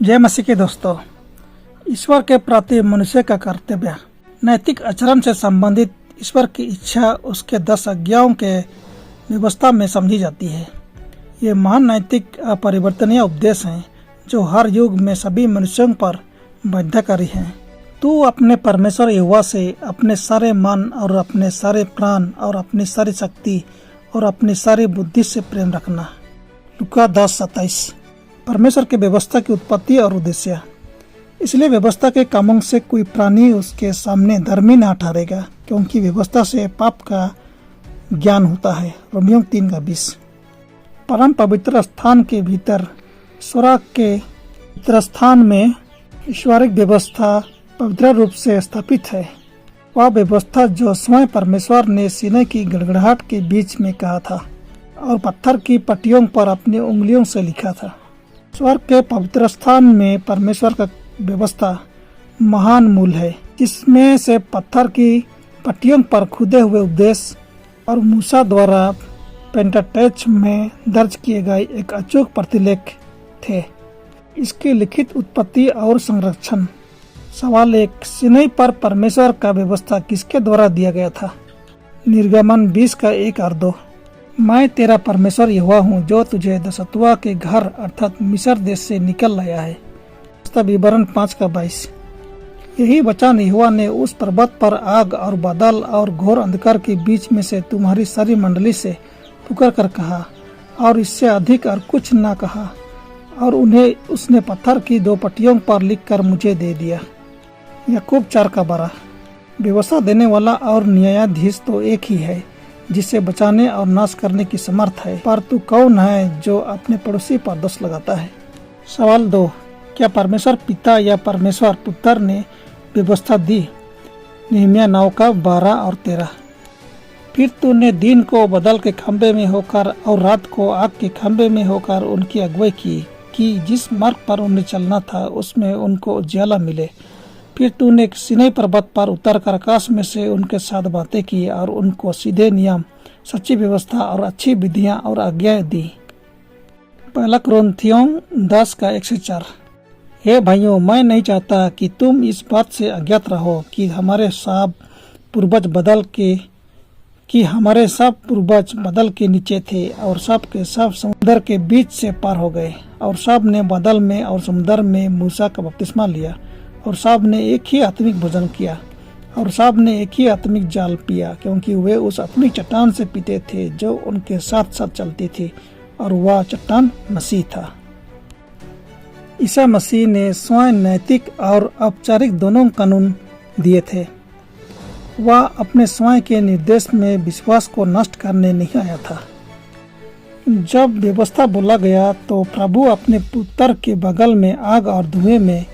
जय मसीह के दोस्तों, ईश्वर के प्रति मनुष्य का कर्तव्य नैतिक आचरण से संबंधित ईश्वर की इच्छा उसके 10 आज्ञाओं के व्यवस्था में समझी जाती है। ये महान नैतिक अपरिवर्तनीय उपदेश हैं जो हर युग में सभी मनुष्यों पर बाध्यकारी हैं। तू अपने परमेश्वर यहोवा से अपने सारे मन और अपने सारे प्राण और अपनी सारी शक्ति और अपनी सारी बुद्धि से प्रेम रखना। लूका 10:27। परमेश्वर की व्यवस्था की उत्पत्ति और उद्देश्य। इसलिए व्यवस्था के कामों से कोई प्राणी उसके सामने धर्मी न ठहरेगा, क्योंकि व्यवस्था से पाप का ज्ञान होता है। रोमियो 3:20। परम पवित्र स्थान के भीतर स्वर्ग के पवित्र स्थान में ईश्वरिक व्यवस्था पवित्र रूप से स्थापित है। वह व्यवस्था जो स्वयं परमेश्वर ने सीने की गड़गड़ाहट के बीच में कहा था और पत्थर की पट्टियों पर अपनी उंगलियों से लिखा था। स्वर्ग के पवित्र स्थान में परमेश्वर का व्यवस्था महान मूल है, जिसमें से पत्थर की पट्टियों पर खुदे हुए उपदेश और मूसा द्वारा पेंटाटेच में दर्ज किए गए एक अचूक प्रतिलेख थे। इसकी लिखित उत्पत्ति और संरक्षण। सवाल 1, सीनै पर परमेश्वर का व्यवस्था किसके द्वारा दिया गया था? निर्गमन 20:1 और 2। मैं तेरा परमेश्वर यहोवा हूँ जो तुझे दसतुआ के घर अर्थात मिस्र देश से निकल लाया है। विवरण 5:22। यही वचन यहोवा ने उस पर्वत पर आग और बादल और घोर अंधकार के बीच में से तुम्हारी सारी मंडली से पुकार कर कहा, और इससे अधिक और कुछ न कहा, और उन्हें उसने पत्थर की 2 पट्टियों पर लिखकर मुझे दे दिया। याकूब 4:12। व्यवस्था देने वाला और न्यायाधीश तो एक ही है, जिसे बचाने और नाश करने की समर्थ है, पर तू कौन है जो अपने पड़ोसी पर दोष लगाता है? सवाल 2, क्या परमेश्वर पिता या परमेश्वर पुत्र ने व्यवस्था दी? नहम्याह 9:12 और 13। फिर तूने दिन को बदल के खंबे में होकर और रात को आग के खंबे में होकर उनकी अगुवाई की कि जिस मार्ग पर उन्हें चलना था उसमें उनको उजियाला मिले। फिर तूने सीनै पर्वत पर उतरकर आकाश में से उनके साथ बातें की और उनको सीधे नियम, सच्ची व्यवस्था और अच्छी विधियां और आज्ञाएं दी। 1 कुरिन्थियों 10:1-4। हे भाइयों, मैं नहीं चाहता कि तुम इस बात से अज्ञात रहो कि हमारे सब पूर्वज बदल के नीचे थे और सब के सब समुद्र के बीच से पार हो गए, और सब ने बादल में और समुद्र में मूसा का बपतिस्मा लिया, और सब ने एक ही आत्मिक भोजन किया, और सब ने एक ही आत्मिक जाल पिया, क्योंकि वे उस आत्मिक चट्टान से पीते थे जो उनके साथ साथ चलती थी, और वह चट्टान मसीह था। ईसा मसीह ने स्वयं नैतिक और औपचारिक दोनों कानून दिए थे। वह अपने स्वयं के निर्देश में विश्वास को नष्ट करने नहीं आया था। जब व्यवस्था बोला गया तो प्रभु अपने पुत्र के बगल में आग और धुएं में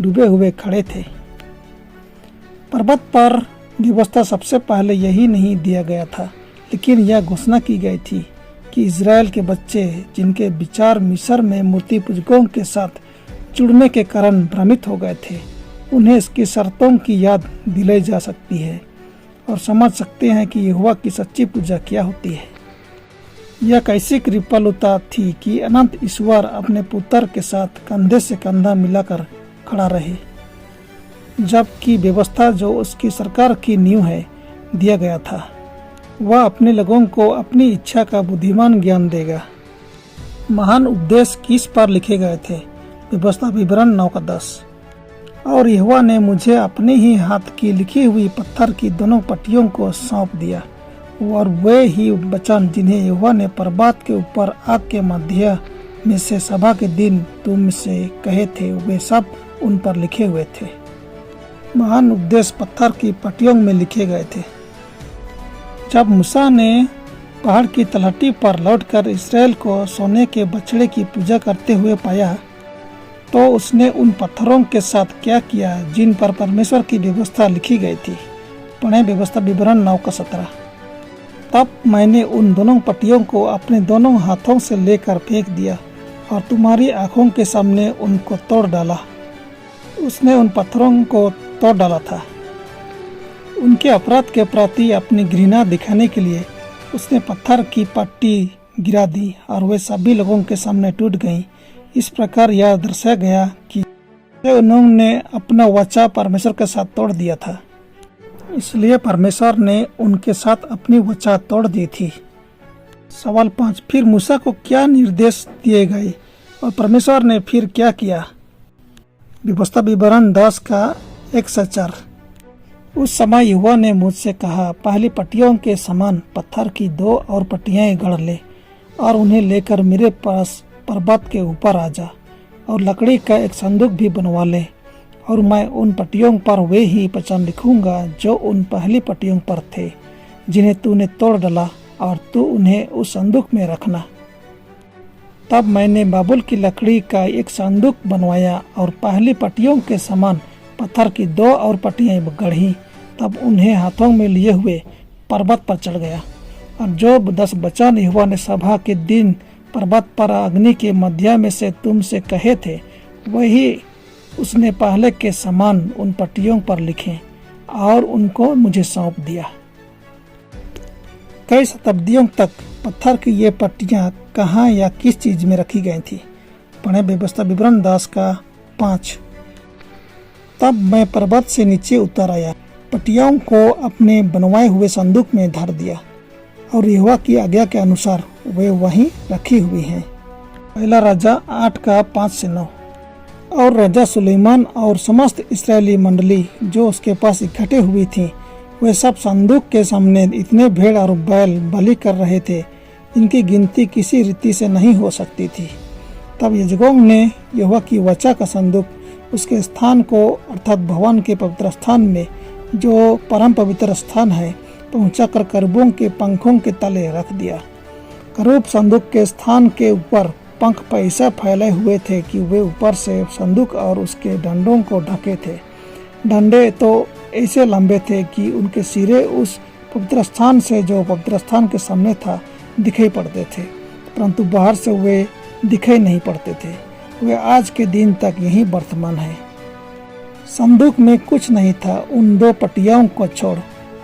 डूबे हुए खड़े थे। पर्वत पर व्यवस्था सबसे पहले यही नहीं दिया गया था, लेकिन यह घोषणा की गई थी कि इज़राइल के बच्चे, जिनके विचार मिस्र में मूर्ति पूजकों के साथ जुड़ने के कारण भ्रमित हो गए थे, उन्हें इसकी शर्तों की याद दिलाई जा सकती है और समझ सकते हैं कि यहोवा की सच्ची पूजा क्या होती है। यह कैसी कृपालुता थी कि अनंत ईश्वर अपने पुत्र के साथ कंधे से कंधा मिलाकर खड़ा रहे, जबकि व्यवस्था जो उसकी सरकार की नींव है दिया गया था, वह अपने लोगों को अपनी इच्छा का बुद्धिमान ज्ञान देगा। महान उपदेश किस पर लिखे गए थे? व्यवस्था विवरण 9:10। और यहोवा ने मुझे अपने ही हाथ की लिखी हुई पत्थर की दोनों पट्टियों को सौंप दिया, और वे ही वचन जिन्हें यहोवा ने पर्वत के ऊपर आग के मध्य में से सभा के दिन तुम से कहे थे, वे सब उन पर लिखे हुए थे। महान उपदेश पत्थर की पट्टियों में लिखे गए थे। जब मूसा ने पहाड़ की तलहटी पर लौटकर इस्राएल को सोने के बछड़े की पूजा करते हुए पाया, तो उसने उन पत्थरों के साथ क्या किया जिन पर परमेश्वर की व्यवस्था लिखी गई थी? पढ़ें व्यवस्था विवरण 9:17। तब मैंने उन दोनों पट्टियों को अपने दोनों हाथों से लेकर फेंक दिया और तुम्हारी आंखों के सामने उनको तोड़ डाला। उसने उन पत्थरों को तोड़ डाला था। उनके अपराध के प्रति अपनी घृणा दिखाने के लिए उसने पत्थर की पट्टी गिरा दी और वे सभी लोगों के सामने टूट गईं। इस प्रकार यह दर्शाया गया कि उन्होंने अपना वाचा परमेश्वर के साथ तोड़ दिया था, इसलिए परमेश्वर ने उनके साथ अपनी वाचा तोड़ दी थी। सवाल 5, फिर मूसा को क्या निर्देश दिए गए और परमेश्वर ने फिर क्या किया? व्यवस्था विवरण 10 का 1 से 4। उस समय यहोवा ने मुझसे कहा, पहली पट्टियों के समान पत्थर की 2 और पट्टियां गढ़ ले और उन्हें लेकर मेरे पास पर्वत के ऊपर आ जा और लकड़ी का एक संदूक भी बनवा ले, और मैं उन पट्टियों पर वे ही वचन लिखूंगा जो उन पहली पट्टियों पर थे जिन्हें तूने तोड़ डाला, और तू उन्हें उस संदूक में रखना। तब मैंने बाबुल की लकड़ी का एक संदूक बनवाया और पहली पट्टियों के समान पत्थर की 2 और पट्टियां गढ़ी। तब उन्हें हाथों में लिए हुए पर्वत पर चढ़ गया, और जो 10 वचन यहोवा ने सभा के दिन पर्वत पर अग्नि के मध्य में से तुमसे कहे थे, वही उसने पहले के समान उन पट्टियों पर लिखे और उनको मुझे सौंप दिया। कई शताब्दियों तक पत्थर की ये पट्टियां कहाँ या किस चीज में रखी गई थी? पढ़े व्यवस्था विवरण 10 का 5। तब मैं पर्वत से नीचे उतर आया, पट्टियों को अपने बनवाए हुए संदूक में धर दिया, और यहोवा की आज्ञा के अनुसार वे वहीं रखी हुई हैं। पहला राजा 8 का 5 से 9। और राजा सुलेमान और समस्त इस्राएली मंडली जो उसके पास इकट्ठे हुई थी, वे सब संदूक के सामने इतने भेड़ और बैल बलि कर रहे थे, इनकी गिनती किसी रीति से नहीं हो सकती थी। तब याजकों ने यहोवा की वाचा का संदूक उसके स्थान को अर्थात भवन के पवित्र स्थान में, जो परम पवित्र स्थान है, पहुंचाकर करूबों के पंखों के तले रख दिया। करूब संदूक के स्थान के ऊपर पंख पैसा फैले हुए थे कि वे ऊपर से संदूक और उसके डंडों को ढके थे। डंडे तो ऐसे लंबे थे कि उनके सिरे उस पवित्र स्थान से जो पवित्र स्थान के सामने था दिखाई पड़ते थे, परंतु बाहर से वे दिखाई नहीं पड़ते थे। वे आज के दिन तक यही वर्तमान है। संदूक में कुछ नहीं था उन 2 पट्टियों को छोड़,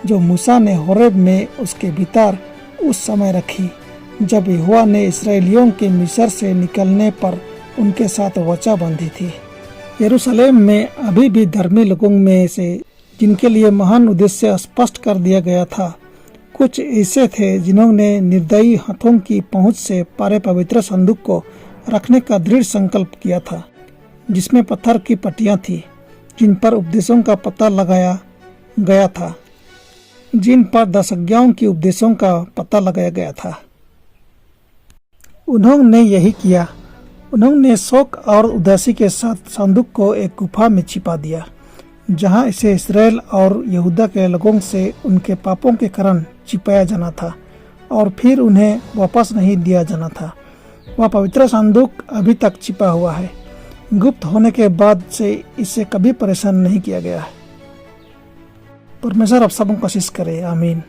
जो मूसा ने होरेब में उसके भीतर उस समय रखी, जब यहोवा ने इस्राएलियों के मिस्र से निकलने पर उनके साथ वाचा बांधी थी। यरूशलेम में अभी भी धर्मी लोगों में से जिनके लिए महान उद्देश्य स्पष्ट कर दिया गया था, कुछ ऐसे थे जिन्होंने निर्दयी हाथों की पहुंच से पारे पवित्र संदूक को रखने का दृढ़ संकल्प किया था, जिसमें पत्थर की पट्टियां थी जिन पर उपदेशों का पता लगाया गया था, जिन पर 10 आज्ञाओं की उपदेशों का पता लगाया गया था। उन्होंने यही किया। उन्होंने शोक और उदासी के साथ संदूक को एक गुफा में छिपा दिया, जहां इसे इस्राएल और यहूदा के लोगों से उनके पापों के कारण छिपाया जाना था और फिर उन्हें वापस नहीं दिया जाना था। वह पवित्र संदूक अभी तक छिपा हुआ है। गुप्त होने के बाद से इसे कभी परेशान नहीं किया गया है। परमेश्वर आप सबको आशीष करे। आमीन।